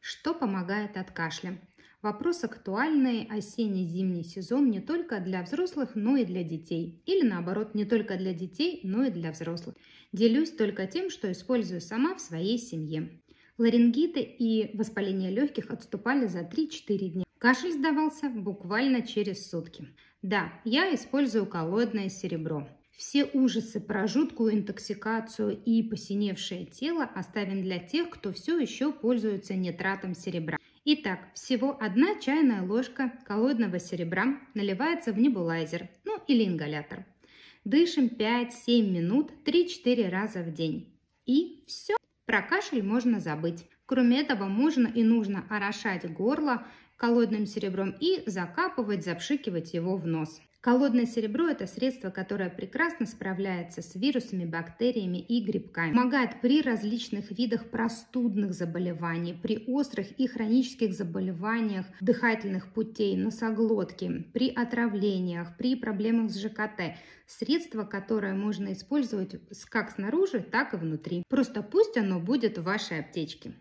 Что помогает от кашля? Вопрос актуальный. Осенне-зимний сезон не только для взрослых, но и для детей. Или наоборот, не только для детей, но и для взрослых. Делюсь только тем, что использую сама в своей семье. Ларингиты и воспаление легких отступали за 3-4 дня. Кашель сдавался буквально через сутки. Да, я использую коллоидное серебро. Все ужасы про жуткую интоксикацию и посиневшее тело оставим для тех, кто все еще пользуется нитратом серебра. Итак, всего 1 чайная ложка коллоидного серебра наливается в небулайзер, или ингалятор. Дышим 5-7 минут 3-4 раза в день. И все. Про кашель можно забыть. Кроме этого, можно и нужно орошать горло коллоидным серебром и закапывать, запшикивать его в нос. Коллоидное серебро – это средство, которое прекрасно справляется с вирусами, бактериями и грибками. Помогает при различных видах простудных заболеваний, при острых и хронических заболеваниях дыхательных путей, носоглотки, при отравлениях, при проблемах с ЖКТ. Средство, которое можно использовать как снаружи, так и внутри. Просто пусть оно будет в вашей аптечке.